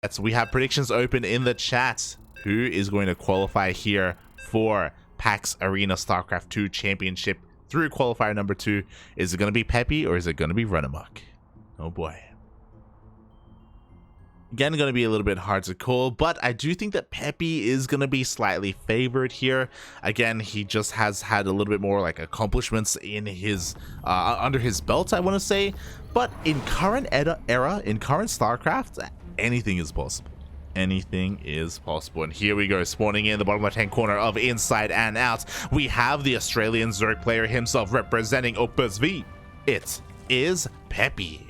So we have predictions open in the chat. Who is going to qualify here for PAX Arena StarCraft 2 Championship through qualifier number 2? Is it going to be Peppy or is it going to be RunaMoK? Oh boy. Again, going to be a little bit hard to call, but I do think that Peppy is going to be slightly favored here. Again, he just has had a little bit more like accomplishments in his under his belt, I want to say. But in current era, in current StarCraft, anything is possible. Anything is possible. And here we go, spawning in the bottom left-hand corner of Inside and Out. We have the Australian Zerg player himself representing Opus V. It is Peppy.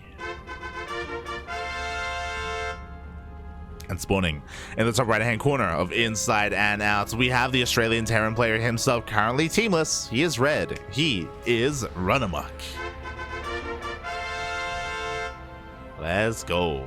And spawning in the top right-hand corner of Inside and Out, we have the Australian Terran player himself, currently teamless. He is red. He is RunaMoK. Let's go.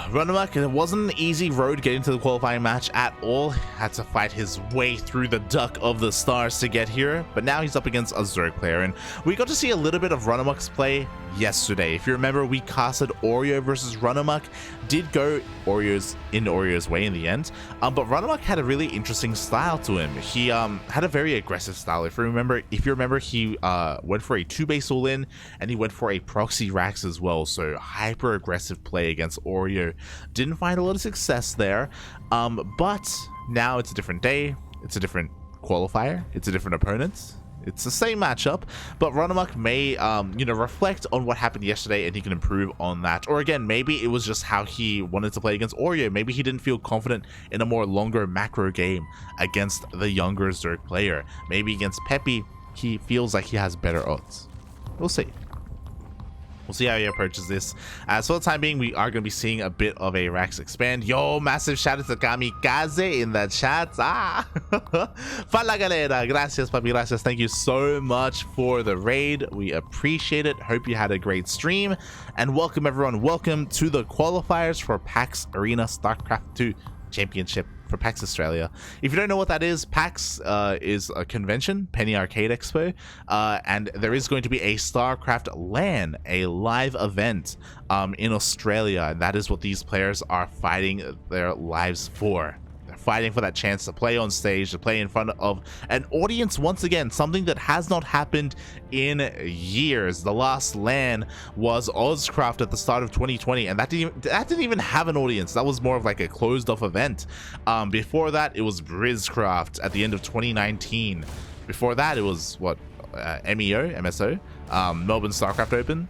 RunaMoK, it wasn't an easy road getting to the qualifying match at all. Had to fight his way through the Duck of the Stars to get here, but now he's up against a Zerg player, and we got to see a little bit of RunaMoK's play yesterday. If you remember, we casted Oreo versus RunaMoK. Did go Oreo's way in the end, but RunaMoK had a really interesting style to him. He had a very aggressive style. If you remember, he went for a 2-base all-in, and he went for a proxy Rax as well. So hyper aggressive play against Oreo. Didn't find a lot of success there, but now it's a different day. It's a different qualifier. It's a different opponent. It's the same matchup, but RunaMoK may, reflect on what happened yesterday and he can improve on that. Or again, maybe it was just how he wanted to play against Oreo. Maybe he didn't feel confident in a more longer macro game against the younger Zerg player. Maybe against Peppy, he feels like he has better odds. We'll see. We'll see how he approaches this. So for the time being, we are going to be seeing a bit of a Rax expand. Yo, massive shout out to Kamikaze in the chat. Fala galera. Gracias, papi. Gracias. Thank you so much for the raid. We appreciate it. Hope you had a great stream. And welcome, everyone. Welcome to the qualifiers for PAX Arena StarCraft 2 Championship for PAX Australia. If you don't know what that is, PAX is a convention, Penny Arcade Expo, and there is going to be a StarCraft LAN, a live event in Australia, and that is what these players are fighting their lives for. Fighting for that chance to play on stage, to play in front of an audience once again, something that has not happened in years. The last LAN was Ozcraft at the start of 2020, and that didn't even have an audience. That was more of like a closed off event. Before that, it was BrizCraft at the end of 2019. Before that, it was what, MSO, Melbourne StarCraft Open.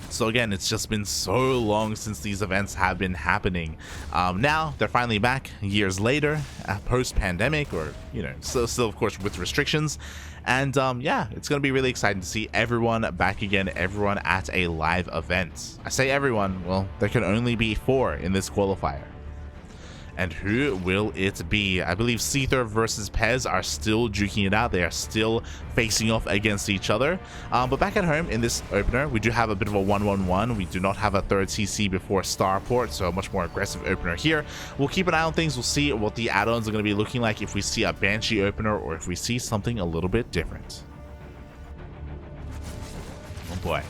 So again, it's just been so long since these events have been happening. Now they're finally back years later, post-pandemic, or still of course with restrictions. And yeah, it's going to be really exciting to see everyone back again, everyone at a live event. I say everyone, well, there can only be 4 in this qualifier. And who will it be? I believe Seether versus Pez are still duking it out. They are still facing off against each other. But back at home in this opener, we do have a bit of a 1-1-1. We do not have a 3rd CC before Starport, so a much more aggressive opener here. We'll keep an eye on things. We'll see what the add-ons are going to be looking like, if we see a Banshee opener or if we see something a little bit different. Oh boy.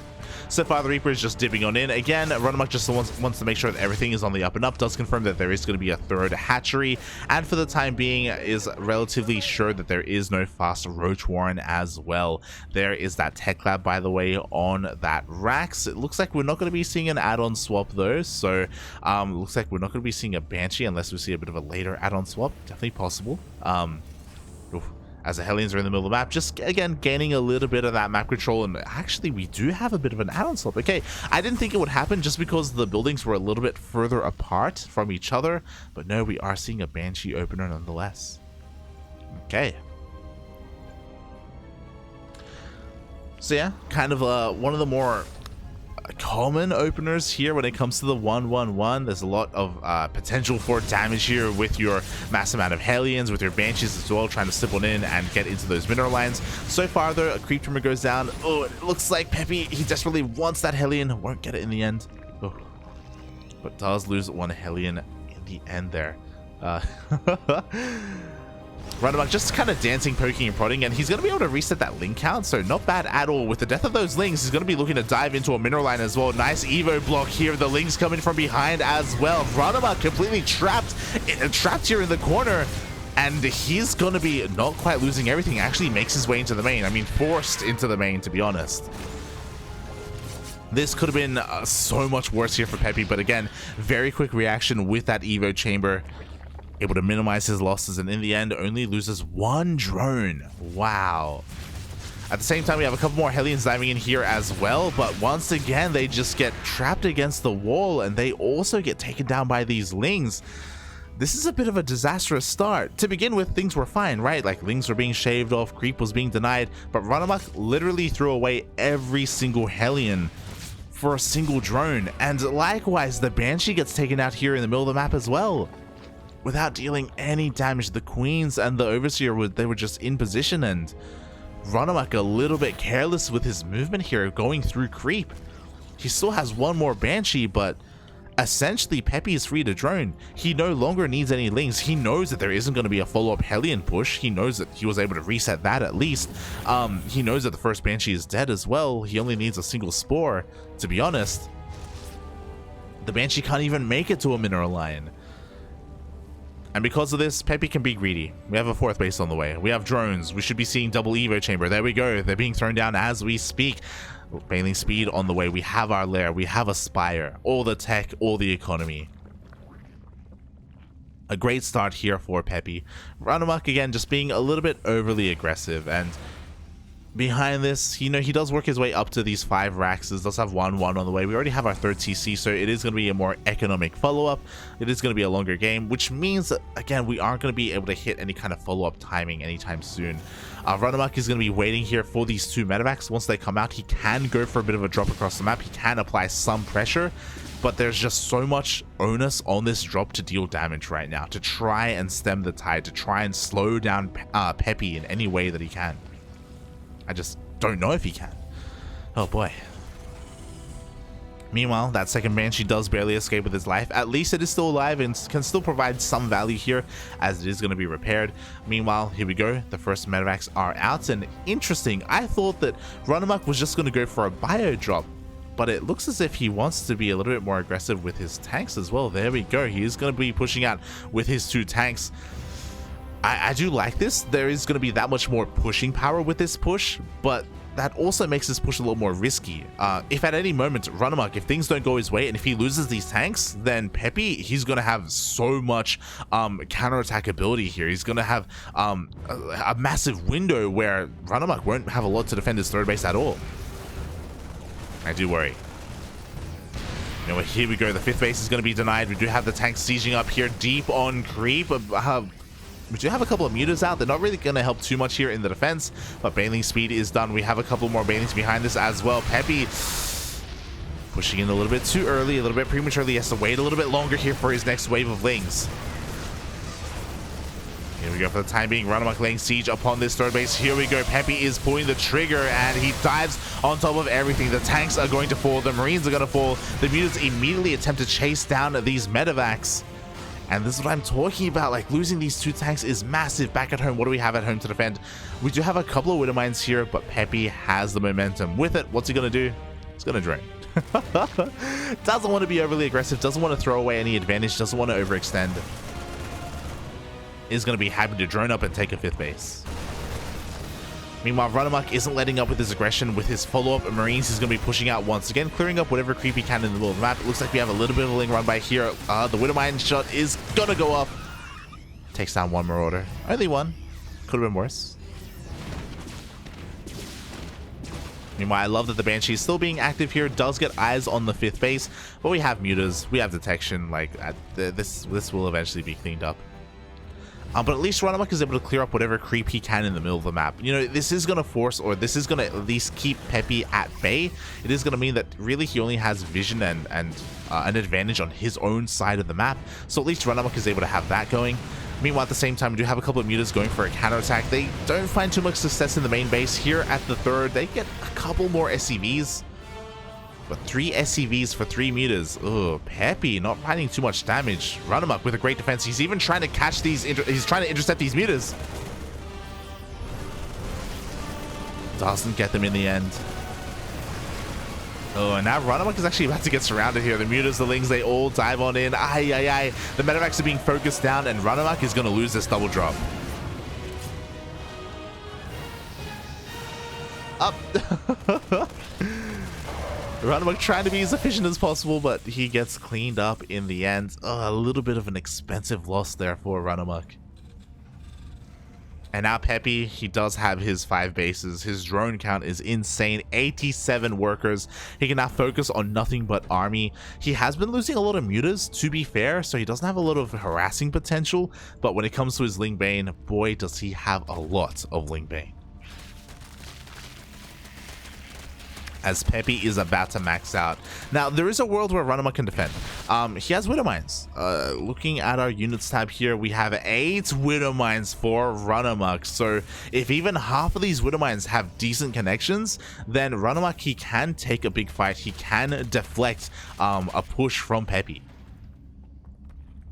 So far, the Reaper is just dipping on in. Again, RunaMoK just wants to make sure that everything is on the up and up. Does confirm that there is going to be a 3rd hatchery, and for the time being is relatively sure that there is no fast Roach Warren as well. There is that Tech Lab, by the way, on that Rax. It looks like we're not going to be seeing an add-on swap though, so looks like we're not going to be seeing a Banshee unless we see a bit of a later add-on swap. Definitely possible. As the Hellions are in the middle of the map, just again gaining a little bit of that map control. And actually, we do have a bit of an add-on swap. Okay, I didn't think it would happen just because the buildings were a little bit further apart from each other, but no, we are seeing a Banshee opener nonetheless. Okay. So yeah, kind of one of the more common openers here when it comes to the 1-1-1. There's a lot of potential for damage here with your massive amount of Hellions, with your Banshees as well, trying to slip on in and get into those mineral lines. So far though, a creep trimmer goes down. Oh, it looks like Peppy, he desperately wants that Hellion, won't get it in the end. Oh, but does lose 1 Hellion in the end there. RunaMoK just kind of dancing, poking, and prodding, and he's going to be able to reset that Ling count, so not bad at all. With the death of those Lings, he's going to be looking to dive into a mineral line as well. Nice Evo block here. The Lings coming from behind as well. RunaMoK completely trapped here in the corner, and he's going to be not quite losing everything. Actually makes his way into the main. I mean, forced into the main, to be honest. This could have been so much worse here for Peppy, but again, very quick reaction with that Evo chamber. Able to minimize his losses, and in the end only loses one drone. Wow. At the same time, we have a couple more Hellions diving in here as well, but once again they just get trapped against the wall, and they also get taken down by these Lings. This is a bit of a disastrous start. To begin with, things were fine, right? Like, Lings were being shaved off, creep was being denied, but RunaMoK literally threw away every single Hellion for a single drone, and likewise the Banshee gets taken out here in the middle of the map as well, without dealing any damage. The Queens and the Overseer, they were just in position, and RunaMoK a little bit careless with his movement here, going through creep. He still has one more Banshee, but essentially Peppy is free to drone. He no longer needs any Lings. He knows that there isn't going to be a follow-up Hellion push. He knows that he was able to reset that at least. He knows that the first Banshee is dead as well. He only needs a single Spore. To be honest, the Banshee can't even make it to a mineral line. And because of this, Peppy can be greedy. We have a 4th base on the way. We have drones. We should be seeing double Evo chamber. There we go. They're being thrown down as we speak. Bailing speed on the way. We have our lair. We have a Spire. All the tech, all the economy. A great start here for Peppy. RunaMoK again just being a little bit overly aggressive, and behind this, you know, he does work his way up to these 5 racks. Does have 1-1 on the way. We already have our 3rd TC, so it is going to be a more economic follow-up. It is going to be a longer game, which means that, again, we aren't going to be able to hit any kind of follow-up timing anytime soon. RunaMoK is going to be waiting here for these 2 medevacs. Once they come out, he can go for a bit of a drop across the map. He can apply some pressure, but there's just so much onus on this drop to deal damage right now, to try and stem the tide, to try and slow down Peppy in any way that he can. I just don't know if he can. Oh boy. Meanwhile, that second Banshee does barely escape with his life. At least it is still alive and can still provide some value here, as it is going to be repaired. Meanwhile, here we go. The first medevacs are out, and interesting. I thought that RunaMoK was just going to go for a bio drop, but it looks as if he wants to be a little bit more aggressive with his tanks as well. There we go. He is going to be pushing out with his 2 tanks. I do like this. There is going to be that much more pushing power with this push, but that also makes this push a little more risky. If at any moment RunaMoK, if things don't go his way and if he loses these tanks, then Peppy, he's going to have so much counterattack ability here. He's going to have a massive window where RunaMoK won't have a lot to defend his 3rd base at all. I do worry. You know, here we go. The 5th base is going to be denied. We do have the tanks sieging up here deep on creep. We do have a couple of mutas out. They're not really going to help too much here in the defense, but bailing speed is done. We have a couple more bailings behind this as well. Peppy pushing in a little bit too early, a little bit prematurely. He has to wait a little bit longer here for his next wave of Lings. Here we go. For the time being, RunaMoK laying siege upon this 3rd base. Here we go. Peppy is pulling the trigger, and he dives on top of everything. The tanks are going to fall. The Marines are going to fall. The mutas immediately attempt to chase down these medevacs. And this is what I'm talking about. Like, losing these 2 tanks is massive. Back at home, what do we have at home to defend? We do have a couple of Widow Mines here, but Peppy has the momentum. With it, what's he going to do? He's going to drone. Doesn't want to be overly aggressive. Doesn't want to throw away any advantage. Doesn't want to overextend. Is going to be happy to drone up and take a 5th base. Meanwhile, RunaMoK isn't letting up with his aggression. With his follow-up Marines, he's going to be pushing out once again, clearing up whatever creep he can in the middle of the map. It looks like we have a little bit of a Ling run by here. The Widow Mine shot is going to go up. Takes down 1 Marauder. Only 1. Could have been worse. Meanwhile, I love that the Banshee is still being active here. Does get eyes on the 5th base, but we have mutas. We have detection. Like, this will eventually be cleaned up. But at least RunaMoK is able to clear up whatever creep he can in the middle of the map. You know, this is going to force, or this is going to at least keep Peppy at bay. It is going to mean that really he only has vision and an advantage on his own side of the map. So at least RunaMoK is able to have that going. Meanwhile, at the same time, we do have a couple of mutas going for a counterattack. They don't find too much success in the main base. Here at the 3rd, they get a couple more SCVs. But 3 SCVs for 3 meters. Oh, Peppy not finding too much damage. RunaMoK with a great defense. He's even trying to catch these. He's trying to intercept these meters. Doesn't get them in the end. Oh, and now RunaMoK is actually about to get surrounded here. The mutas, the lings, they all dive on in. Ay, ay, ay. The medevacs are being focused down, and RunaMoK is going to lose this double drop. Up. RunaMoK trying to be as efficient as possible, but he gets cleaned up in the end. Oh, a little bit of an expensive loss there for RunaMoK. And now Peppy, he does have his 5 bases. His drone count is insane. 87 workers. He can now focus on nothing but army. He has been losing a lot of mutas, to be fair, so he doesn't have a lot of harassing potential. But when it comes to his Ling Bane, boy, does he have a lot of Ling Bane. As Peppy is about to max out. Now, there is a world where RunaMoK can defend. He has Widow Mines. Looking at our units tab here, we have 8 Widow Mines for RunaMoK. So, if even half of these Widow Mines have decent connections, then RunaMoK, he can take a big fight. He can deflect a push from Peppy.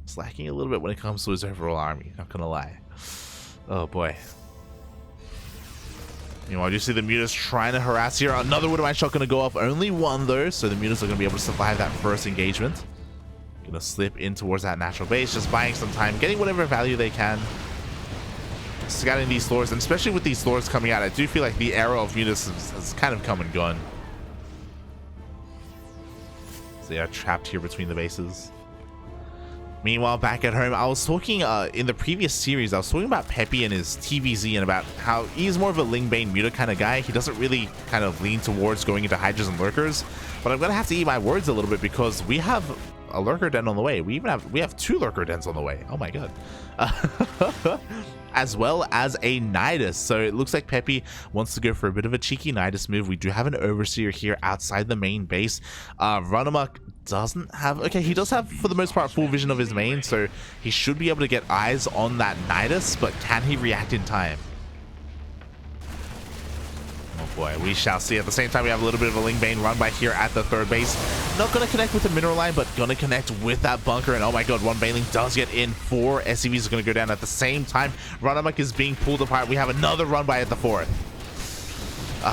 It's lacking a little bit when it comes to his overall army, not gonna lie. Oh boy. You know, I do see the mutas trying to harass here. Another Widow Mine shot going to go off. Only one, though, so the mutas are going to be able to survive that first engagement. Going to slip in towards that natural base, just buying some time, getting whatever value they can. Scouting these floors, and especially with these floors coming out, I do feel like the era of mutas has kind of come and gone. So they are trapped here between the bases. Meanwhile, back at home, I was talking in the previous series, I was talking about Peppy and his TVZ and about how he's more of a Ling Bane muta kind of guy. He doesn't really kind of lean towards going into Hydras and Lurkers, but I'm going to have to eat my words a little bit because we have a Lurker Den on the way. We have 2 Lurker Dens on the way. Oh my god. As well as a Nidus. So it looks like Peppy wants to go for a bit of a cheeky Nidus move. We do have an Overseer here outside the main base. RunaMoK doesn't have... Okay, he does have, for the most part, full vision of his main, so he should be able to get eyes on that Nidus, but can he react in time? Oh boy, we shall see. At the same time, we have a little bit of a Ling Bane run by here at the 3rd base. Not going to connect with the mineral line, but going to connect with that bunker. And oh my god, one Baneling does get in. 4 SCVs are going to go down at the same time. RunaMoK is being pulled apart. We have another run by at the 4th.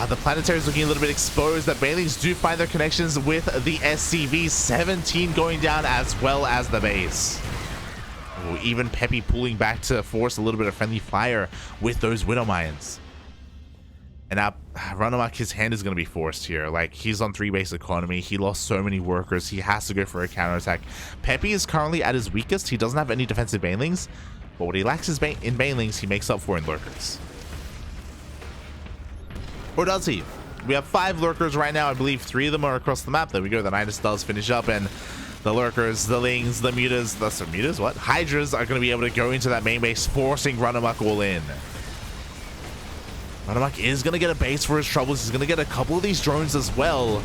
The planetary is looking a little bit exposed. The Banelings do find their connections with the SCV. 17 going down as well as the base. Ooh, even Peppy pulling back to force a little bit of friendly fire with those Widow Mines. And now RunaMoK, his hand is going to be forced here. Like, he's on 3 base economy. He lost so many workers. He has to go for a counterattack. Peppy is currently at his weakest. He doesn't have any defensive Banelings. But what he lacks is in Banelings, he makes up for in Lurkers. Or does he? We have 5 Lurkers right now. I believe 3 of them are across the map. There we go. The Nidus does finish up, and the Lurkers, the Lings, the Mutas, Mutas? What? Hydras are going to be able to go into that main base, forcing RunaMoK all in. RunaMoK is going to get a base for his troubles. He's going to get a couple of these drones as well.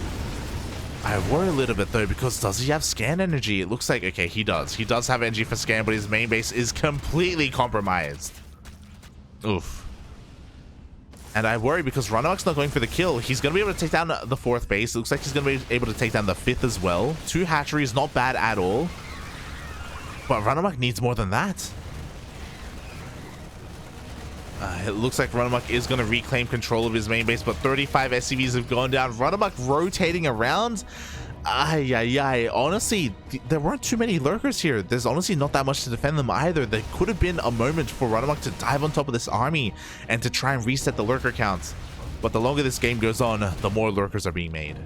I worry a little bit, though, because does he have scan energy? It looks like, okay, he does. He does have energy for scan, but his main base is completely compromised. Oof. And I worry because RunaMoK's not going for the kill. He's going to be able to take down the 4th base. It looks like he's going to be able to take down the 5th as well. 2 hatcheries, not bad at all. But RunaMoK needs more than that. It looks like RunaMoK is going to reclaim control of his main base, but 35 SCVs have gone down. RunaMoK rotating around. Honestly, there weren't too many Lurkers here. There's honestly not that much to defend them either. There could have been a moment for RunaMoK to dive on top of this army and to try and reset the Lurker counts. But the longer this game goes on, the more Lurkers are being made.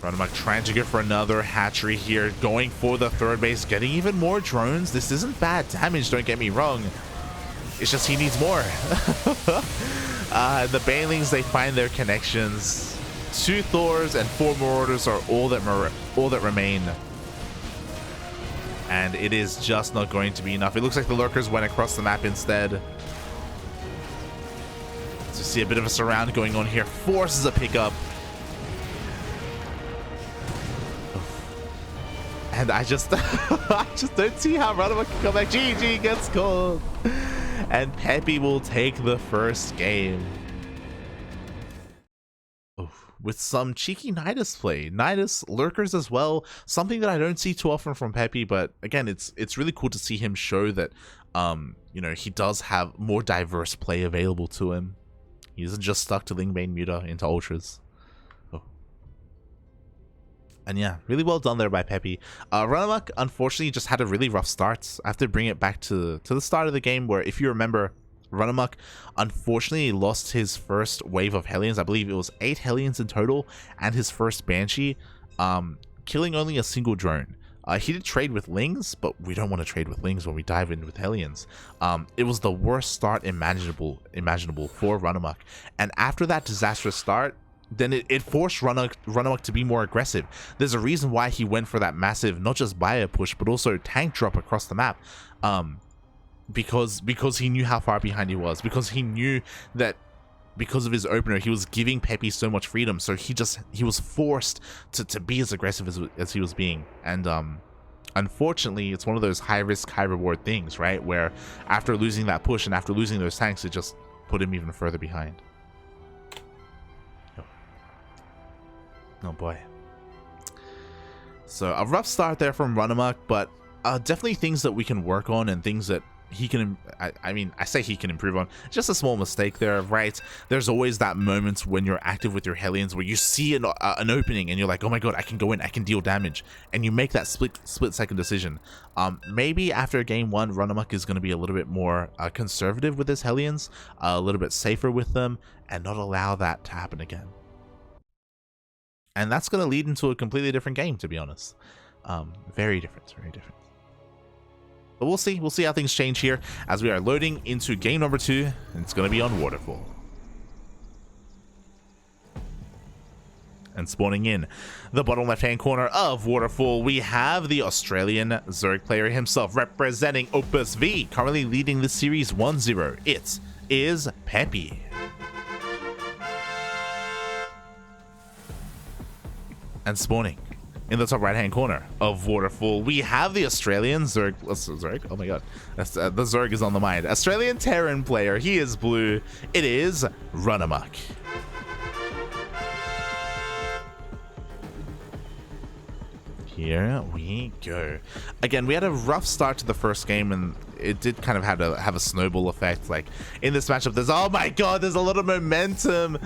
RunaMoK trying to go for another hatchery here, going for the 3rd base, getting even more drones. This isn't bad damage, don't get me wrong. It's just he needs more. The Banelings, they find their connections. 2 Thors and 4 Marauders are all that remain. And it is just not going to be enough. It looks like the Lurkers went across the map instead. So see a bit of a surround going on here. Forces a pickup. And I just don't see how RunaMoK can come back. GG gets called. And Peppy will take the first game. with some cheeky Nidus play. Nidus lurkers as well, something that I don't see too often from Peppy, but again, it's really cool to see him show that you know, he does have more diverse play available to him. He isn't just stuck to Lingbane Muta into Ultras. Oh. And yeah, really well done there by Peppy. RunaMoK unfortunately just had a really rough start. I have to bring it back to the start of the game where, if you remember, RunaMoK unfortunately lost his first wave of Hellions. I believe it was 8 Hellions in total, and his first Banshee, killing only a single drone. He did trade with Lings, but we don't want to trade with Lings when we dive in with Hellions. It was the worst start imaginable for RunaMoK. And after that disastrous start, then it forced RunaMoK to be more aggressive. There's a reason why he went for that massive, not just bio push, but also tank drop across the map. Because he knew how far behind he was, because he knew that because of his opener, he was giving Peppy so much freedom, so he was forced to be as aggressive as he was being. And unfortunately, it's one of those high risk, high reward things, right? Where after losing that push and after losing those tanks, it just put him even further behind. Oh boy. So a rough start there from RunaMoK, but definitely things that we can work on and things that he can, I mean, I say he can improve on. Just a small mistake there, right? There's always that moment when you're active with your Hellions where you see an opening and you're like, oh my god, I can go in, I can deal damage, and you make that split second decision. Maybe after game 1, RunaMoK is going to be a little bit more conservative with his Hellions, a little bit safer with them, and not allow that to happen again. And that's going to lead into a completely different game, to be honest. Very different, very different. But we'll see how things change here as we are loading into game number 2, and it's going to be on Waterfall. And spawning in the bottom left-hand corner of Waterfall, we have the Australian Zerg player himself, representing Opus V, currently leading the series 1-0. It is Peppy. And spawning in the top right-hand corner of Waterfall, we have the Australian Zerg. Oh my god, the Zerg is on the mind. Australian Terran player. He is blue. It is RunaMoK. Here we go. Again, we had a rough start to the first game, and it did kind of have a snowball effect. Like in this matchup, oh my god, there's a lot of momentum.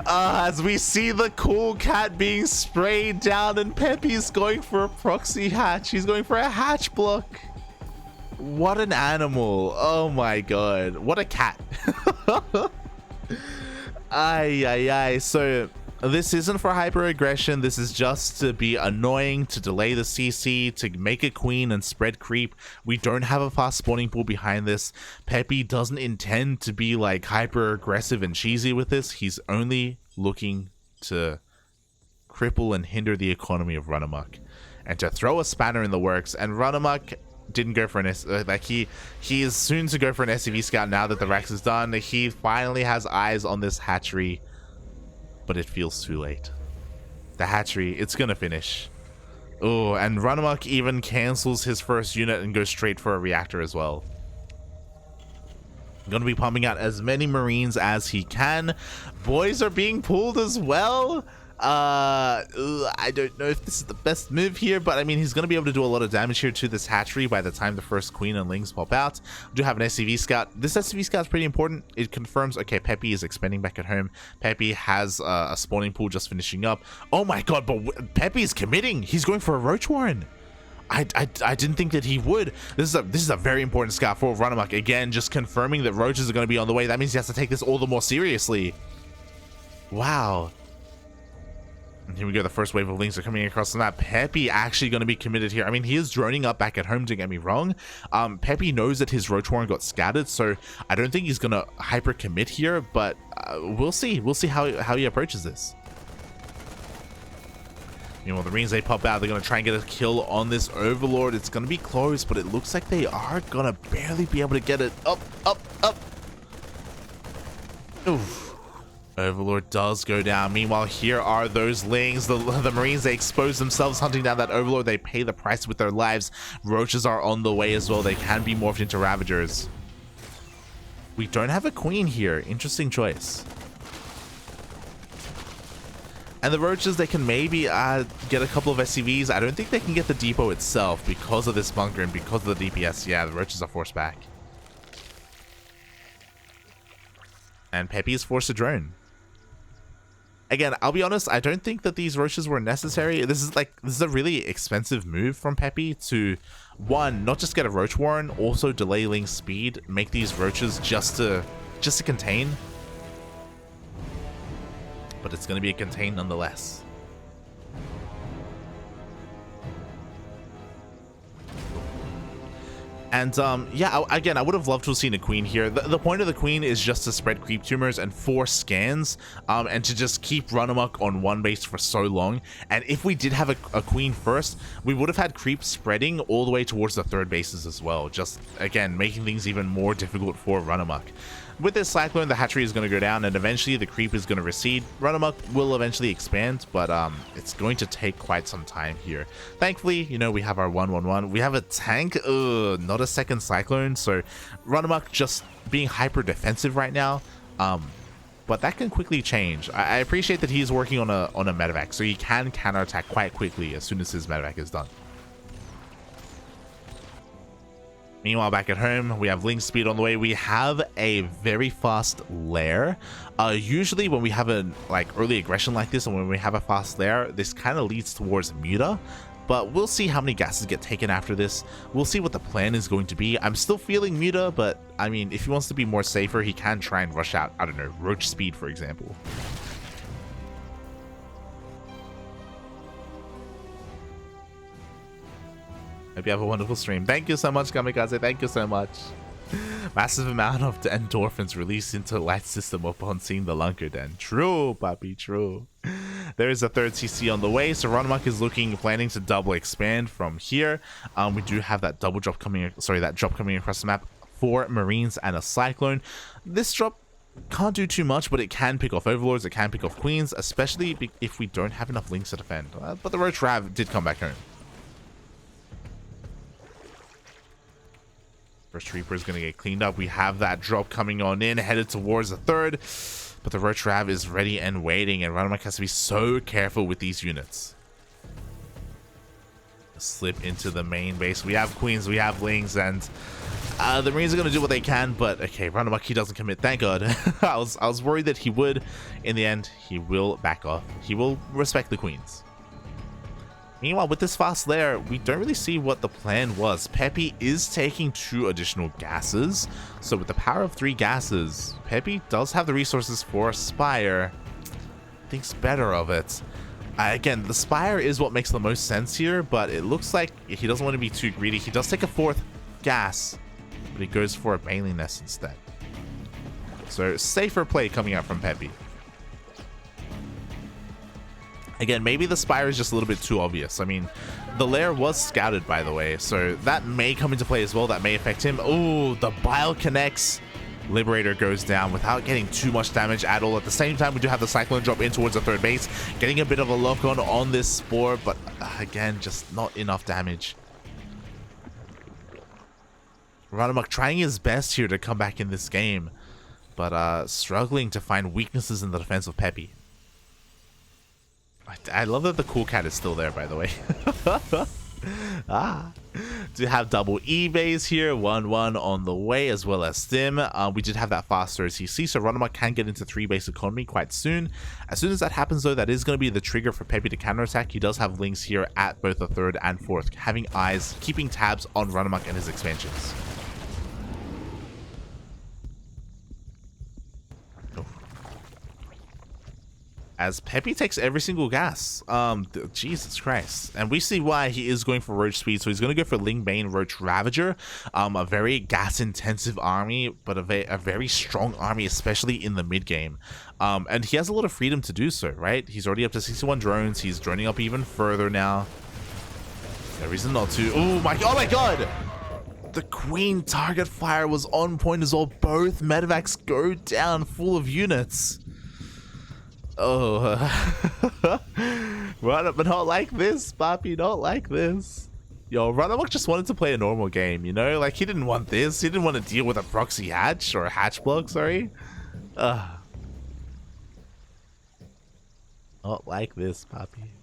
As we see the cool cat being sprayed down, and Peppy's going for a proxy hatch. He's going for a hatch block. What an animal. Oh my god. What a cat. Ay. So this isn't for hyper aggression. This is just to be annoying, to delay the CC, to make a queen and spread creep. We don't have a fast spawning pool behind this. Peppy doesn't intend to be like hyper aggressive and cheesy with this. He's only looking to cripple and hinder the economy of RunaMoK and to throw a spanner in the works. And RunaMoK didn't go for an he is soon to go for an SCV scout now that the Rex is done. He finally has eyes on this hatchery, but it feels too late. The hatchery, it's gonna finish. Oh, and RunaMoK even cancels his first unit and goes straight for a reactor as well. Gonna be pumping out as many Marines as he can. Boys are being pulled as well. I don't know if this is the best move here, but I mean, he's going to be able to do a lot of damage here to this hatchery by the time the first queen and lings pop out. We do have an SCV scout. This SCV scout is pretty important. It confirms, okay, Peppy is expanding back at home. Peppy has a spawning pool just finishing up. Oh my god, but Peppy is committing. He's going for a Roach Warren. I didn't think that he would. This is a very important scout for RunaMoK. Again, just confirming that roaches are going to be on the way. That means he has to take this all the more seriously. Wow. And here we go. The first wave of links are coming across the map. Peppy actually going to be committed here. I mean, he is droning up back at home, don't get me wrong. Peppy knows that his Roach Warren got scattered, so I don't think he's going to hyper commit here, but we'll see. We'll see how he approaches this. You know, the Marines, they pop out. They're going to try and get a kill on this Overlord. It's going to be close, but it looks like they are going to barely be able to get it up. Oof. Overlord does go down. Meanwhile, here are those lings. The Marines, they expose themselves hunting down that Overlord. They pay the price with their lives. Roaches are on the way as well. They can be morphed into Ravagers. We don't have a queen here. Interesting choice. And the roaches, they can maybe get a couple of SCVs. I don't think they can get the depot itself because of this bunker and because of the DPS. Yeah, the roaches are forced back. And Peppy is forced to drone. Again, I'll be honest, I don't think that these roaches were necessary. This is a really expensive move from Peppy to, one, not just get a roach warren, also delay Ling's speed, make these roaches just to contain. But it's going to be a contain nonetheless. And yeah, again, I would have loved to have seen a queen here. The point of the queen is just to spread creep tumors and force scans, and to just keep RunaMoK on one base for so long. And if we did have a queen first, we would have had creep spreading all the way towards the third bases as well. Just, again, making things even more difficult for RunaMoK. With this cyclone, the hatchery is going to go down, and eventually the creep is going to recede. RunaMoK will eventually expand, but it's going to take quite some time here. Thankfully, you know, we have our 1-1-1. We have a tank, not a second cyclone, so RunaMoK just being hyper defensive right now. But that can quickly change. I appreciate that he's working on a medevac, so he can counterattack quite quickly as soon as his medevac is done. Meanwhile, back at home, we have Ling's speed on the way. We have a very fast lair. Usually when we have an early aggression like this, and when we have a fast lair, this kind of leads towards Muta. But we'll see how many gases get taken after this. We'll see what the plan is going to be. I'm still feeling Muta, but I mean, if he wants to be more safer, he can try and rush out, I don't know, roach speed, for example. Hope you have a wonderful stream. Thank you so much, Kamikaze. Thank you so much. Massive amount of the endorphins released into the light system upon seeing the Lunker Den. True, Papi, true. There is a third CC on the way, so RunaMoK is planning to double expand from here. We do have that drop coming across the map for Marines and a Cyclone. This drop can't do too much, but it can pick off Overlords, it can pick off Queens, especially if we don't have enough Links to defend. But the Roach Rav did come back home. First Reaper is going to get cleaned up. We have that drop coming on in, headed towards the third. But the Roach Rav is ready and waiting, and RunaMoK has to be so careful with these units. Slip into the main base. We have Queens, we have Lings, and the Marines are going to do what they can, but okay, RunaMoK, he doesn't commit. Thank God. I was worried that he would. In the end, he will back off. He will respect the Queens. Meanwhile, with this fast lair, we don't really see what the plan was. Peppy is taking 2 additional gases. So with the power of 3 gases, Peppy does have the resources for a Spire. Thinks better of it. Again, the Spire is what makes the most sense here, but it looks like he doesn't want to be too greedy. He does take a 4th gas, but he goes for a Baleen Nest instead. So safer play coming out from Peppy. Again, maybe the Spire is just a little bit too obvious. I mean, the lair was scouted, by the way, so that may come into play as well. That may affect him. Oh, the Bile connects. Liberator goes down without getting too much damage at all. At the same time, we do have the Cyclone drop in towards the third base, getting a bit of a lock on this Spore, but again, just not enough damage. RunaMoK trying his best here to come back in this game, but struggling to find weaknesses in the defense of Peppy. I love that the cool cat is still there, by the way. Do have double E-base here, 1-1 on the way, as well as Stim. We did have that faster CC, so RunaMoK can get into 3-base economy quite soon. As soon as that happens, though, that is going to be the trigger for Peppy to counterattack. He does have Links here at both the 3rd and 4th, having eyes, keeping tabs on RunaMoK and his expansions. As Peppy takes every single gas. Jesus Christ. And we see why he is going for Roach Speed. So he's going to go for Ling Bane Roach Ravager. A very gas-intensive army, but a very strong army, especially in the mid-game. And he has a lot of freedom to do so, right? He's already up to 61 drones. He's droning up even further now. No reason not to. Oh my god! The Queen target fire was on point as well. Both medevacs go down full of units. Oh, but not like this, Papi, not like this. Yo, RunaMoK just wanted to play a normal game, you know? Like, he didn't want this. He didn't want to deal with a proxy hatch, or a hatch block, sorry. Oh Not like this, Peppy.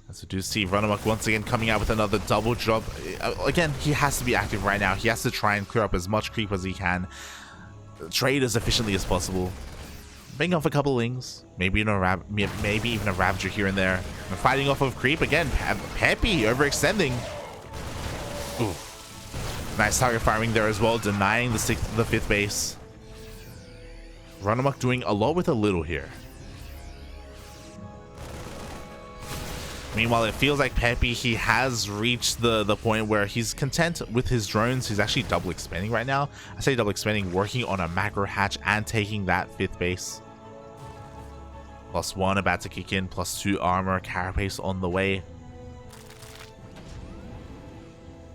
As we do see RunaMoK once again coming out with another double drop. Again, he has to be active right now. He has to try and clear up as much creep as he can. Trade as efficiently as possible. Bring off a couple lings. Maybe even a Ravager here and there. And fighting off of creep again. Peppy overextending. Ooh. Nice target farming there as well, denying the 5th base. RunaMoK doing a lot with a little here. Meanwhile, it feels like Peppy, he has reached the point where he's content with his drones. He's actually double expanding right now. I say double expanding, working on a macro hatch and taking that 5th base. +1 about to kick in, +2 armor, carapace on the way.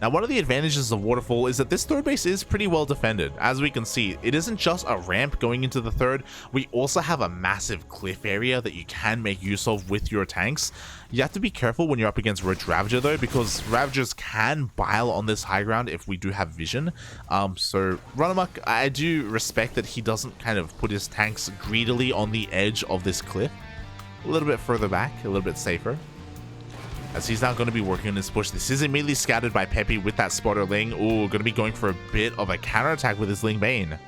Now, one of the advantages of Waterfall is that this 3rd base is pretty well defended. As we can see, it isn't just a ramp going into the 3rd. We also have a massive cliff area that you can make use of with your tanks. You have to be careful when you're up against Ridge Ravager though, because Ravagers can bile on this high ground if we do have vision. So RunaMoK, I do respect that he doesn't kind of put his tanks greedily on the edge of this cliff. A little bit further back, a little bit safer. As he's now going to be working on this push. This is immediately scouted by Peppy with that spotter Ling. Ooh, going to be going for a bit of a counterattack with his Ling Bane.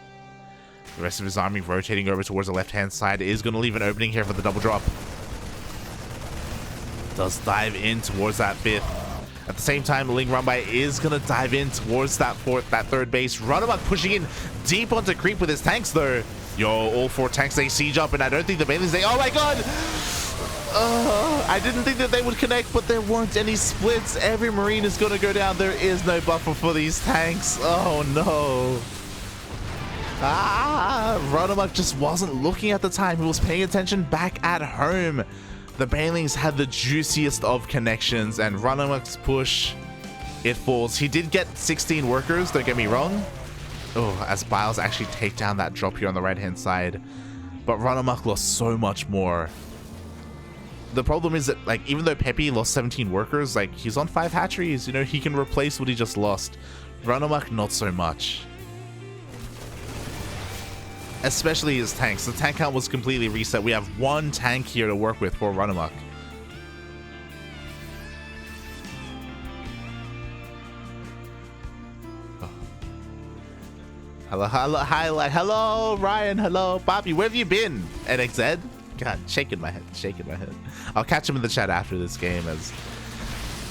The rest of his army rotating over towards the left-hand side is going to leave an opening here for the double drop. Does dive in towards that 5th. At the same time, Ling Runby is going to dive in towards that 3rd base. RunaMoK pushing in deep onto creep with his tanks though. Yo, all 4 tanks, they siege up, and I don't think the Bailey's they. Oh my god! I didn't think that they would connect, but there weren't any splits. Every Marine is going to go down. There is no buffer for these tanks. Oh no. RunaMoK just wasn't looking at the time. He was paying attention back at home. The Banelings had the juiciest of connections, and RunaMoK's push, it falls. He did get 16 workers, don't get me wrong. Oh, as Biles actually take down that drop here on the right-hand side. But RunaMoK lost so much more. The problem is that, like, even though Peppy lost 17 workers, like, he's on 5 hatcheries, you know, he can replace what he just lost. RunaMoK, not so much. Especially his tanks. The tank count was completely reset. We have 1 tank here to work with for RunaMoK. Oh. Hello, Ryan, hello, Bobby, where have you been? NXZ? God, shaking my head. I'll catch him in the chat after this game, as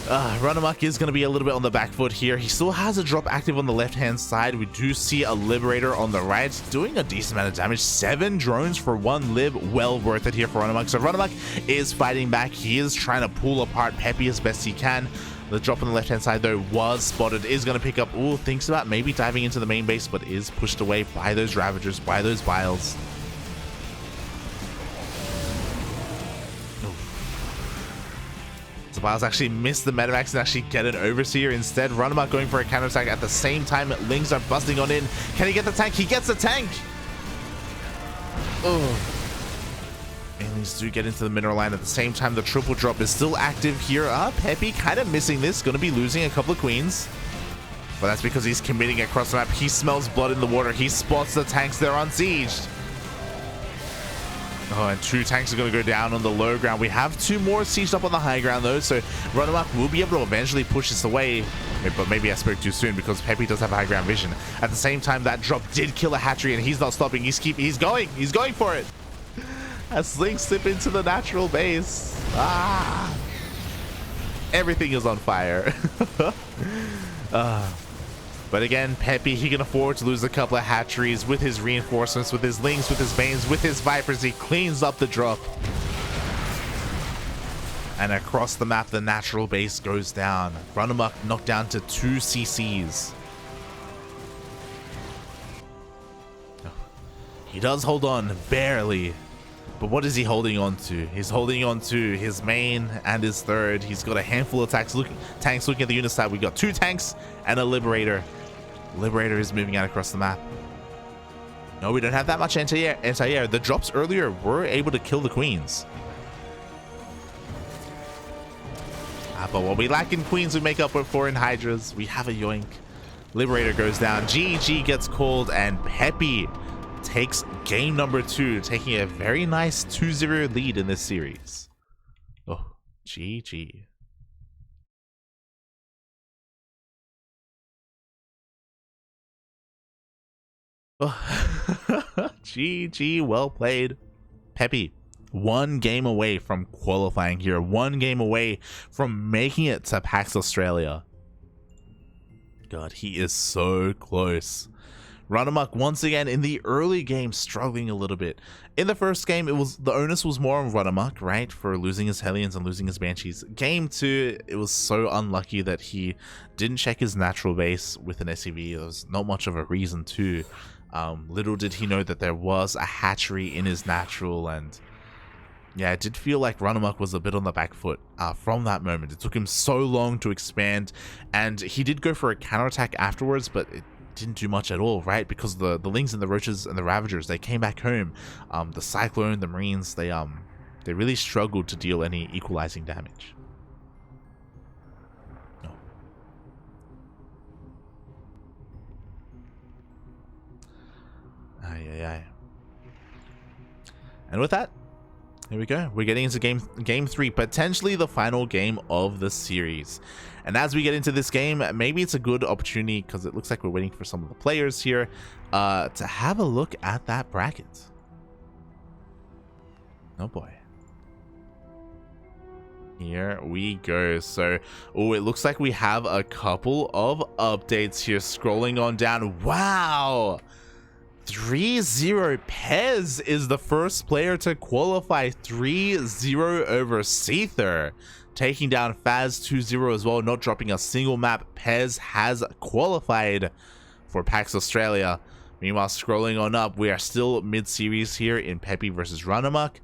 RunaMoK is going to be a little bit on the back foot here. He still has a drop active on the left-hand side. We do see a Liberator on the right, doing a decent amount of damage. 7 drones for 1 lib, well worth it here for RunaMoK. So RunaMoK is fighting back. He is trying to pull apart Peppy as best he can. The drop on the left-hand side, though, was spotted. Is going to pick up, ooh, thinks about maybe diving into the main base, but is pushed away by those Ravagers, by those Biles. Biles actually missed the Metamax and actually get an Overseer instead. RunaMoK going for a counterattack at the same time. Lings are busting on in. Can he get the tank? He gets the tank! Oh. Aliens do get into the mineral line at the same time. The triple drop is still active here. Peppy kind of missing this. Going to be losing a couple of queens. But that's because he's committing across the map. He smells blood in the water. He spots the tanks. They're unsieged. Oh, and 2 tanks are going to go down on the low ground. We have 2 more sieged up on the high ground, though, so RunaMoK will be able to eventually push this away. But maybe I spoke too soon, because Peppy does have high ground vision. At the same time, that drop did kill a hatchery, and he's not stopping. He's going for it. As Slings slip into the natural base. Everything is on fire. But again, Peppy, he can afford to lose a couple of hatcheries with his reinforcements, with his Lings, with his Banes, with his Vipers. He cleans up the drop. And across the map, the natural base goes down. RunaMoK knocked down to 2 CCs. He does hold on, barely. But what is he holding on to? He's holding on to his main and his 3rd. He's got a handful of tanks looking at the unit side. We got 2 tanks and a Liberator. Liberator is moving out across the map. No, we don't have that much anti-air. The drops earlier were able to kill the queens. But what we lack in queens, we make up for in hydras. We have a yoink. Liberator goes down. GG gets called, and Peppy takes game number 2, taking a very nice 2-0 lead in this series. Oh, GG. Oh. GG, well played. Peppy, 1 game away from qualifying here. 1 game away from making it to PAX Australia. God, he is so close. RunaMoK once again in the early game struggling a little bit. In the first game, the onus was more on RunaMoK, right, for losing his Hellions and losing his Banshees. Game 2, it was so unlucky that he didn't check his natural base with an SCV. There was not much of a reason to. Little did he know that there was a hatchery in his natural, and yeah, it did feel like RunaMoK was a bit on the back foot from that moment. It took him so long to expand, and he did go for a counterattack afterwards, but it didn't do much at all, right? Because the Lings and the Roaches and the Ravagers, they came back home. The Cyclone, the Marines, they really struggled to deal any equalizing damage. No. Aye. And with that, here we go. We're getting into game 3, potentially the final game of the series. And as we get into this game, maybe it's a good opportunity, because it looks like we're waiting for some of the players here, to have a look at that bracket. Oh boy. Here we go. So, oh, it looks like we have a couple of updates here scrolling on down. Wow! 3-0 Pez is the first player to qualify 3-0 over Seether, taking down Faz 2-0 as well, not dropping a single map. Pez has qualified for PAX Australia. Meanwhile, scrolling on up, we are still mid-series here in Peppy versus RunaMoK,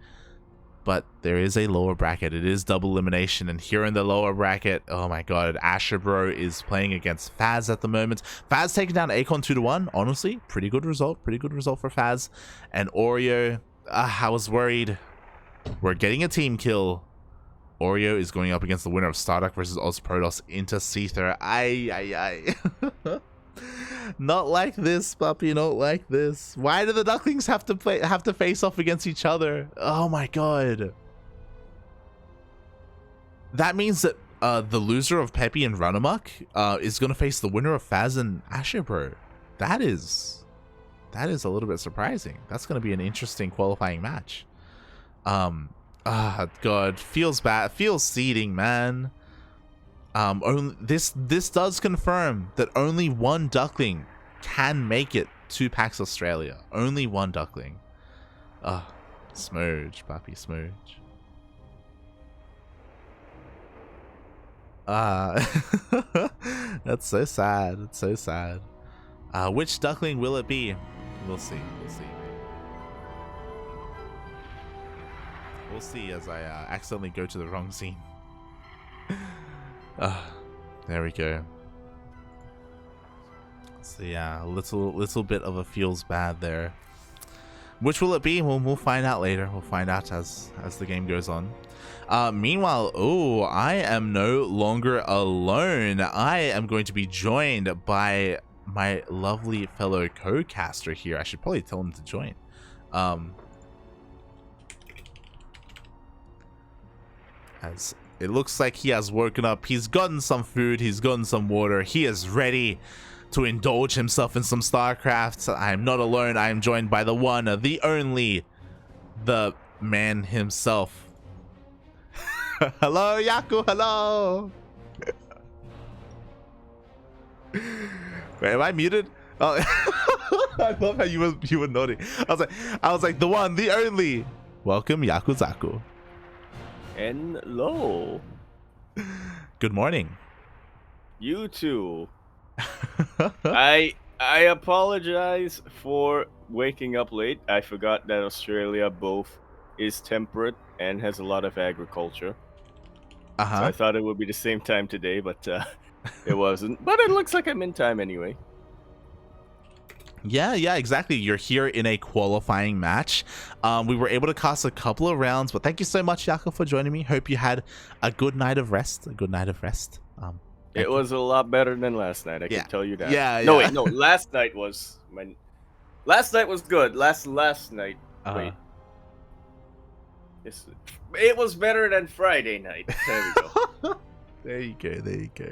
but there is a lower bracket. It is double elimination, and here in the lower bracket, oh my god, Asherbro is playing against Faz at the moment. Faz taking down Akon 2-1. Honestly, pretty good result for Faz. And Oreo, I was worried. We're getting a team kill. Oreo is going up against the winner of Starduck versus Ozprotos into Seether. Aye. Not like this, puppy. Not like this. Why do the Ducklings have to face off against each other? Oh my god. That means that the loser of Peppy and RunaMoK is going to face the winner of Faz and Asherbro. That is a little bit surprising. That's going to be an interesting qualifying match. God, feels bad. Feels seeding, man. This does confirm that only one Duckling can make it to PAX Australia. Only one Duckling. Smooge, puppy, smooge. That's so sad. It's so sad. Which Duckling will it be? We'll see. We'll see as I accidentally go to the wrong scene. There we go. So yeah, a little bit of a feels bad there. Which will it be? We'll find out later. We'll find out as the game goes on. Meanwhile, oh, I am no longer alone. I am going to be joined by my lovely fellow co-caster here. I should probably tell him to join. As it looks like he has woken up, he's gotten some food, he's gotten some water, he is ready to indulge himself in some StarCraft. I am not alone. I am joined by the one, the only, the man himself. Hello, Yaku, hello. Wait, am I muted? Oh, I love how you were nodding. I was like the one, the only. Welcome, Yakuzaku. Hello. Good morning. You too. I apologize for waking up late. I forgot that Australia both is temperate and has a lot of agriculture. So I thought it would be the same time today, but it wasn't. But it looks like I'm in time anyway. Yeah, exactly. You're here in a qualifying match. We were able to cast a couple of rounds, but thank you so much, Yaku, for joining me. Hope you had a good night of rest. It was a lot better than last night. I can tell you that. Yeah. No, wait, no. Last night was Last night was good. Last night. Wait. It was better than Friday night. There we go. There you go. There you go.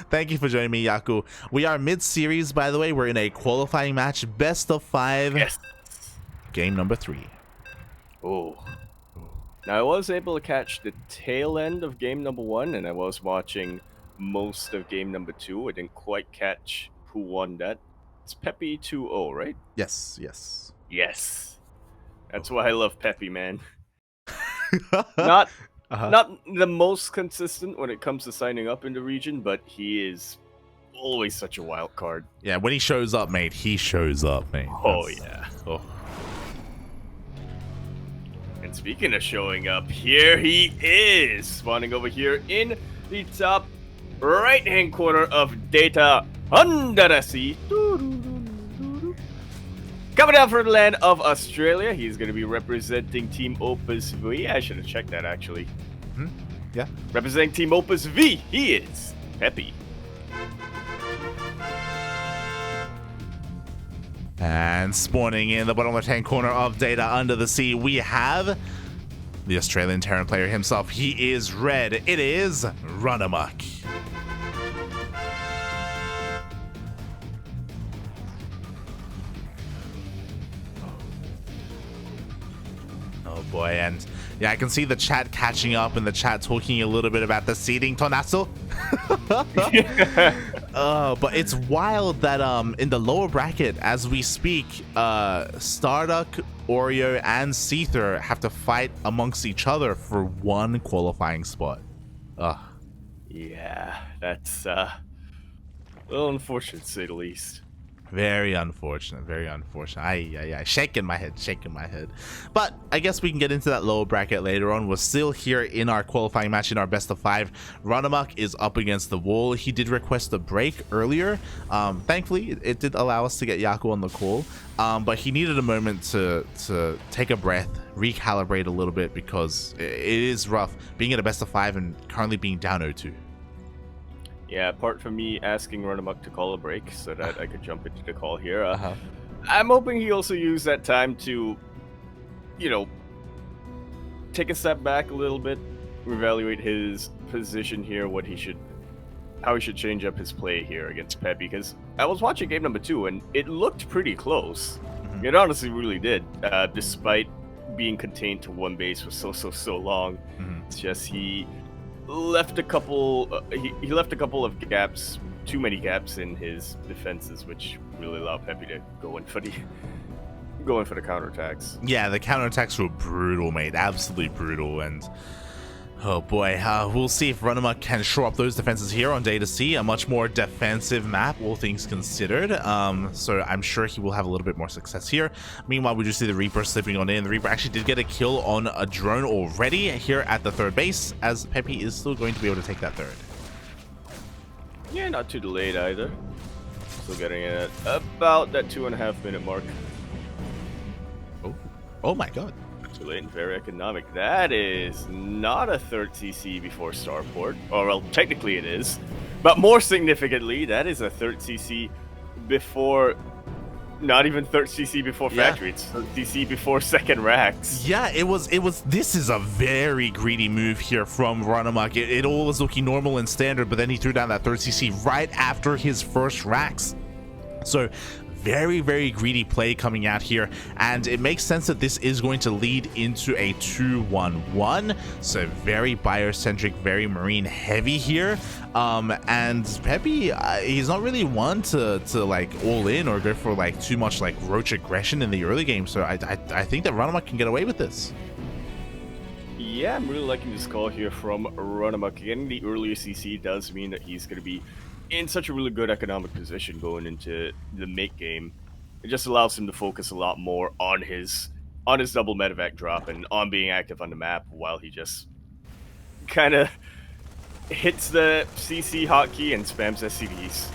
Thank you for joining me, Yaku. We are mid-series, by the way. We're in a qualifying match, best of 5. Yes. Game number 3. Oh. Now, I was able to catch the tail end of game number 1, and I was watching most of game number 2. I didn't quite catch who won that. It's Peppy 2-0, right? Yes, yes. Yes. That's why I love Peppy, man. Not the most consistent when it comes to signing up in the region, but he is always such a wild card. Yeah, when he shows up, mate, he shows up, mate. Oh, yeah. Oh. And speaking of showing up, here he is, spawning over here in the top right-hand corner of data under the sea. Coming down from the land of Australia, he's going to be representing Team Opus V. I should have checked that, actually. Yeah. Representing Team Opus V, he is Peppy. And spawning in the bottom left-hand corner of data under the sea, we have the Australian Terran player himself. He is red. It is RunaMoK. Oh boy, and yeah, I can see the chat catching up and the chat talking a little bit about the seeding Tonasso. But it's wild that in the lower bracket as we speak, Starduck, Oreo, and Seether have to fight amongst each other for one qualifying spot. Yeah, that's a little unfortunate to say the least. Very unfortunate, very unfortunate. Aye, shaking my head. But I guess we can get into that lower bracket later on. We're still here in our qualifying match in our best of 5. RunaMoK is up against the wall. He did request a break earlier. Thankfully, it did allow us to get Yaku on the call. But he needed a moment to take a breath, recalibrate a little bit, because it is rough being at a best of 5 and currently being down 0-2. Yeah, apart from me asking RunaMoK to call a break so that I could jump into the call here, I'm hoping he also used that time to, you know, take a step back a little bit, reevaluate his position here, how he should change up his play here against Peppy, because I was watching game number 2 and it looked pretty close. It honestly really did, despite being contained to one base for so long. It's just he left a couple of gaps, too many gaps in his defenses, which really allowed Peppy to go in for the counterattacks. Yeah, the counterattacks were brutal, mate. Absolutely brutal. And oh boy, we'll see if RunaMoK can shore up those defenses here on Data C, a much more defensive map, all things considered. So I'm sure he will have a little bit more success here. Meanwhile, we just see the Reaper slipping on in. The Reaper actually did get a kill on a drone already here at the third base, as Peppy is still going to be able to take that third. Yeah, not too delayed either. Still getting it at about that 2.5 minute mark. Oh my god. Too late and very economic. That is not a third CC before Starport. Or, well, technically it is. But more significantly, that is a third CC before... Not even third CC before factory. It's third CC before second racks. Yeah, it was. This is a very greedy move here from RunaMoK. It all was looking normal and standard, but then he threw down that third CC right after his first racks. So... very, very greedy play coming out here, and it makes sense that this is going to lead into a 2-1-1. So very biocentric, very marine heavy here. And Peppy, he's not really one to like all in or go for like too much like roach aggression in the early game. So I think that RunaMoK can get away with this. Yeah, I'm really liking this call here from RunaMoK. Getting the earlier CC does mean that he's going to be in such a really good economic position going into the mid game. It just allows him to focus a lot more on his double medevac drop and on being active on the map, while he just kind of hits the CC hotkey and spams SCVs.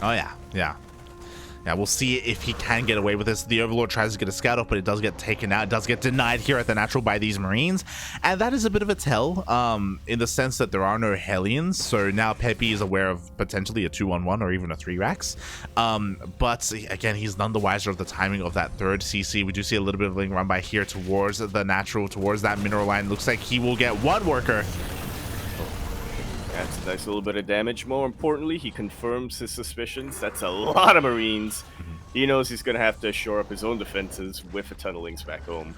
Oh yeah. Now we'll see if he can get away with this. The Overlord tries to get a scout up, but it does get taken out. It does get denied here at the natural by these Marines. And that is a bit of a tell in the sense that there are no Hellions. So now Peppy is aware of potentially a 2-1-1 or even a 3-Rax. But again, he's none the wiser of the timing of that third CC. We do see a little bit of Ling run by here towards the natural, towards that mineral line. Looks like he will get one worker. That's a nice little bit of damage. More importantly, he confirms his suspicions. That's a lot of Marines. He knows he's going to have to shore up his own defenses with a ton of Lings back home.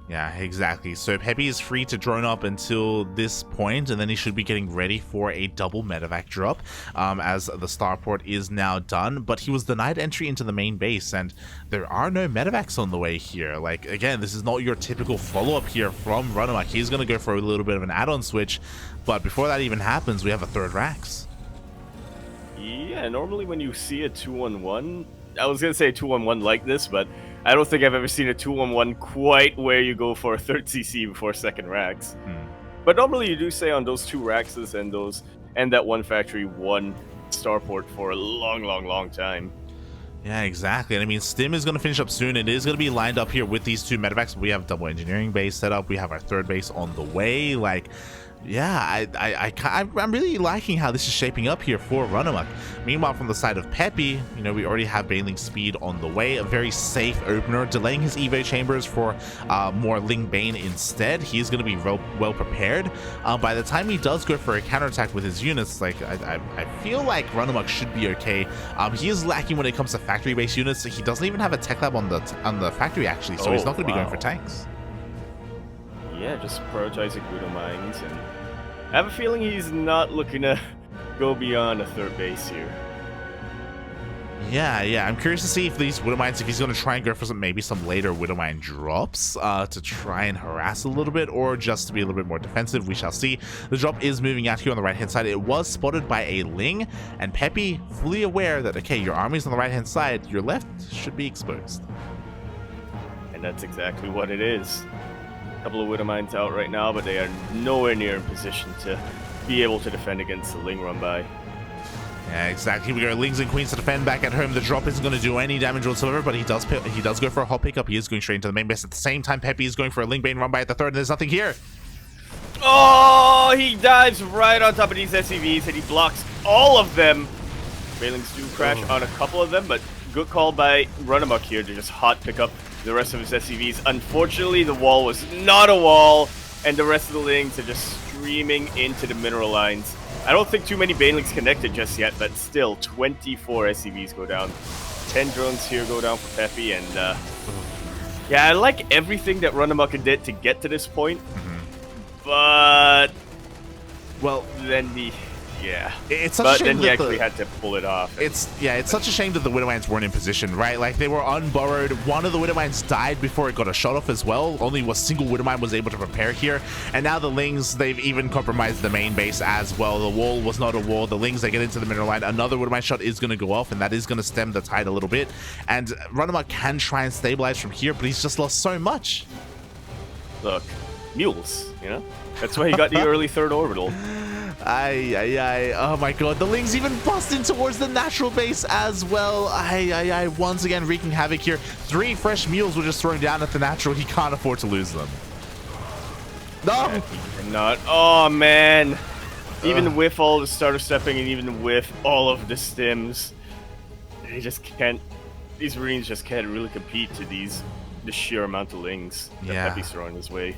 Yeah, exactly. So Peppy is free to drone up until this point, and then he should be getting ready for a double medevac drop as the starport is now done. But he was denied entry into the main base, and there are no medevacs on the way here. Like, again, this is not your typical follow-up here from RunaMoK. He's going to go for a little bit of an add-on switch, but before that even happens, we have a third Rax. Yeah, normally when you see a 2-1-1, I was going to say a 2-1-1 like this, but I don't think I've ever seen a 2-1-1 quite where you go for a third CC before second Rax. But normally you do say on those 2 Raxes and that one factory, one starport for a long time. Yeah, exactly. And I mean, Stim is going to finish up soon. It is going to be lined up here with these 2 medevacs. We have double engineering base set up. We have our third base on the way. Like, yeah, I'm really liking how this is shaping up here for RunaMoK. Meanwhile, from the side of Peppy, you know, we already have Baneling speed on the way. A very safe opener, delaying his Evo chambers for more Ling Bane instead. He's going to be well prepared. By the time he does go for a counterattack with his units, like I feel like RunaMoK should be okay. He is lacking when it comes to factory-based units. He doesn't even have a tech lab on the factory actually, so he's not going to be going for tanks. Yeah, just prioritizing Widow Mines, and I have a feeling he's not looking to go beyond a third base here. Yeah, I'm curious to see if these Widow Mines, if he's going to try and go for maybe some later Widow Mine drops to try and harass a little bit, or just to be a little bit more defensive. We shall see. The drop is moving out here on the right-hand side. It was spotted by a Ling, and Peppy, fully aware that, okay, your army's on the right-hand side, your left should be exposed. And that's exactly what it is. Couple of Widow Mines out right now, but they are nowhere near in position to be able to defend against the Ling run by. Yeah, exactly. We go Lings and Queens to defend back at home. The drop isn't going to do any damage whatsoever, but he does go for a hot pickup. He is going straight into the main base. At the same time, Peppy is going for a Ling Bane run by at the third, and there's nothing here. Oh, he dives right on top of these SCVs, and he blocks all of them. Banelings do crash on a couple of them, but good call by RunaMoK here to just hot pick up the rest of his SCVs. Unfortunately, the wall was not a wall, and the rest of the Lings are just streaming into the mineral lines. I don't think too many Banelings connected just yet, but still, 24 SCVs go down. 10 drones here go down for Peppy, and yeah, I like everything that RunaMoK did to get to this point, but well, then it's such a shame that he actually had to pull it off. It's such a shame that the Widow Mines weren't in position, right? Like, they were unburrowed. One of the Widow Mines died before it got a shot off as well. Only a single Widow Mine was able to prepare here. And now the Lings, they've even compromised the main base as well. The wall was not a wall. The Lings, they get into the mineral line. Another Widow Mine shot is going to go off, and that is going to stem the tide a little bit. And RunaMoK can try and stabilize from here, but he's just lost so much. Look, mules, you know? That's why he got the early third orbital. Oh my god, the Lings even bust in towards the natural base as well. Once again wreaking havoc here. 3 fresh mules were just thrown down at the natural. He can't afford to lose them. No! Yeah, he cannot. Oh man. Even with all the starter stepping and even with all of the stims, they just can't, these Marines just can't really compete to the sheer amount of Lings that Peppy's throwing his way.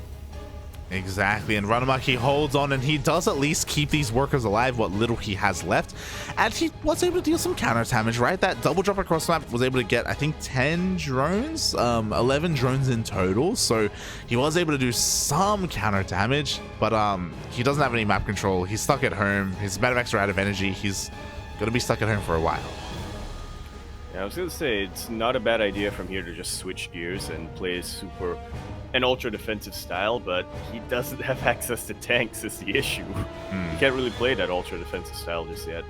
Exactly, and RunaMoK, he holds on, and he does at least keep these workers alive, what little he has left. And he was able to deal some counter damage, right? That double drop across the map was able to get, I think, 10 drones, 11 drones in total. So he was able to do some counter damage, but he doesn't have any map control. He's stuck at home. His medevacs are out of energy. He's going to be stuck at home for a while. Yeah, I was going to say, it's not a bad idea from here to just switch gears and play an ultra defensive style, but he doesn't have access to tanks is the issue. He can't really play that ultra defensive style just yet.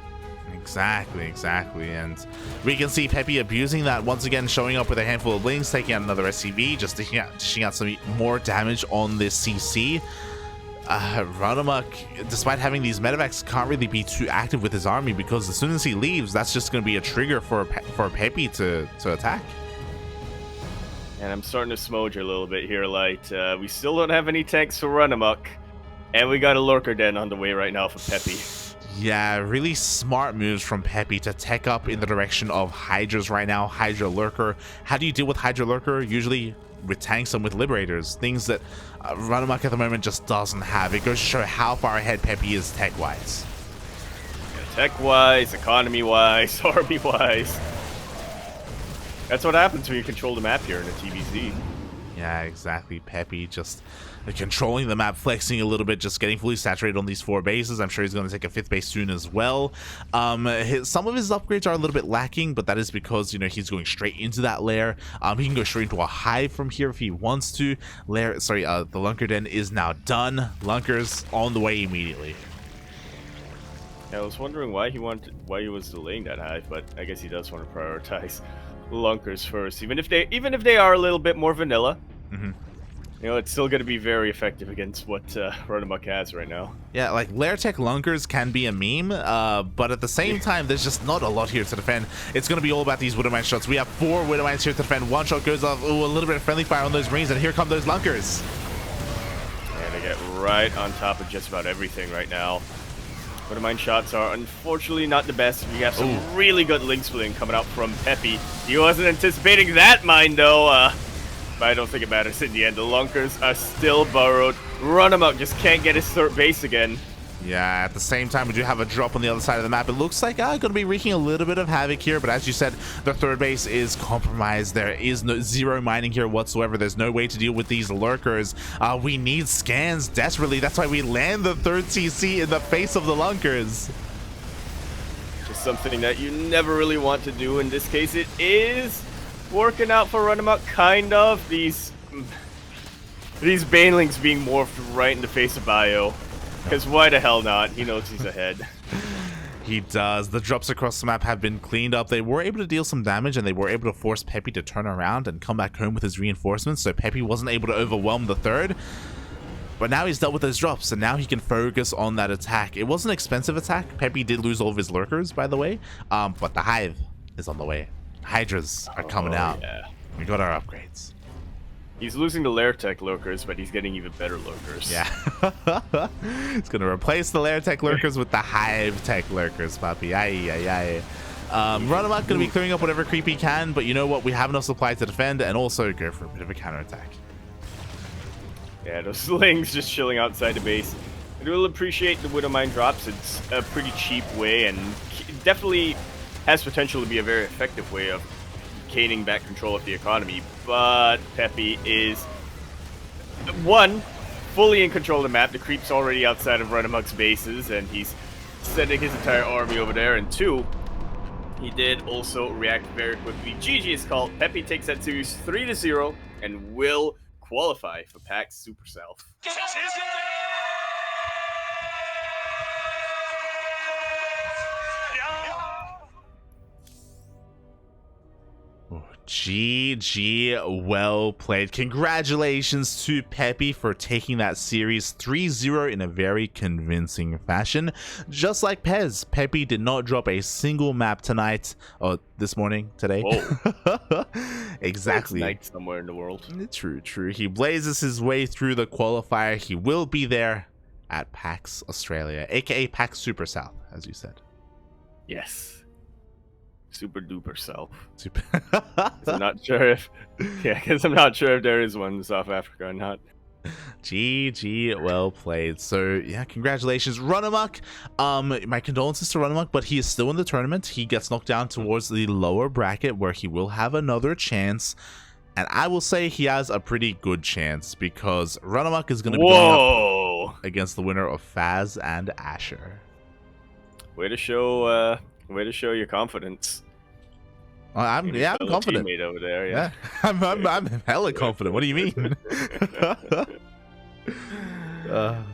Exactly, and we can see Peppy abusing that once again, showing up with a handful of Lings, taking out another SCV, just dishing out some more damage on this CC. RunaMoK, despite having these medevacs, can't really be too active with his army because as soon as he leaves, that's just going to be a trigger for Peppy to attack. And I'm starting to smudge a little bit here, Light. We still don't have any tanks for RunaMoK, and we got a lurker den on the way right now for Peppy. Yeah, really smart moves from Peppy to tech up in the direction of Hydras right now. Hydra Lurker. How do you deal with Hydra Lurker? Usually with tanks and with Liberators. Things that RunaMoK at the moment just doesn't have. It goes to show how far ahead Peppy is tech-wise. Yeah, tech-wise, economy-wise, army-wise. That's what happens when you control the map here in a TBC. Yeah, exactly. Peppy just controlling the map, flexing a little bit, just getting fully saturated on these 4 bases. I'm sure he's going to take a 5th base soon as well. Some of his upgrades are a little bit lacking, but that is because, you know, he's going straight into that lair. He can go straight into a hive from here if he wants to. The Lunker Den is now done. Lunker's on the way immediately. Yeah, I was wondering why he was delaying that hive, but I guess he does want to prioritize Lunkers first, even if they are a little bit more vanilla. Mm-hmm. You know, it's still going to be very effective against what RunaMoK has right now. Yeah, like Lair Tech Lunkers can be a meme, but at the same time, there's just not a lot here to defend. It's going to be all about these Widowmine shots. We have 4 Widowmines here to defend. One shot goes off. Ooh, a little bit of friendly fire on those Marines, and here come those Lunkers. And they get right on top of just about everything right now. Widowmine shots are unfortunately not the best. We have some really good link splitting coming out from Peppy. He wasn't anticipating that mine, though. But I don't think it matters in the end. The Lunkers are still burrowed. RunaMoK just can't get his 3rd base again. Yeah, at the same time, we do have a drop on the other side of the map. It looks like going to be wreaking a little bit of havoc here, but as you said, the 3rd base is compromised. There is zero mining here whatsoever. There's no way to deal with these lurkers. We need scans desperately. That's why we land the 3rd CC in the face of the Lunkers. Just something that you never really want to do. In this case, it is working out for RunaMoK, kind of. These Banelings being morphed right in the face of Bio. Because why the hell not? He knows he's ahead. He does. The drops across the map have been cleaned up. They were able to deal some damage, and they were able to force Peppy to turn around and come back home with his reinforcements, so Peppy wasn't able to overwhelm the 3rd. But now he's dealt with those drops, and now he can focus on that attack. It was an expensive attack. Peppy did lose all of his lurkers, by the way, but the hive is on the way. Hydras are coming out. Yeah. We got our upgrades. He's losing the Lair Tech lurkers, but he's getting even better lurkers. Yeah. It's going to replace the Lair Tech lurkers with the Hive Tech lurkers, puppy. RunaMoK going to be clearing up whatever creep he can, but you know what? We have enough supply to defend and also go for a bit of a counterattack. Yeah, those slings just chilling outside the base. I will appreciate the Widowmine drops. It's a pretty cheap way and definitely has potential to be a very effective way of gaining back control of the economy, but Peppy is, 1, fully in control of the map. The creep's already outside of RunaMoK's bases, and he's sending his entire army over there, and 2, he did also react very quickly. GG is called. Peppy takes that series 3-0 and will qualify for PAX Super South. GG, well played. Congratulations to Peppy for taking that series 3-0 in a very convincing fashion. Just like Pez, Peppy did not drop a single map tonight, or this morning, today. Whoa. Exactly. It's night somewhere in the world. True. He blazes his way through the qualifier. He will be there at PAX Australia, aka PAX Super South, as you said. Yes. Super duper South. Super. I'm not sure if, because I'm not sure if there is one in South Africa or not. GG, well played. So yeah, congratulations, RunaMoK. My condolences to RunaMoK, but he is still in the tournament. He gets knocked down towards the lower bracket where he will have another chance. And I will say he has a pretty good chance because RunaMoK is going to be going up against the winner of Faz and Asher. Way to show your confidence. I'm confident. Teammate over there, yeah. I'm hella confident. What do you mean?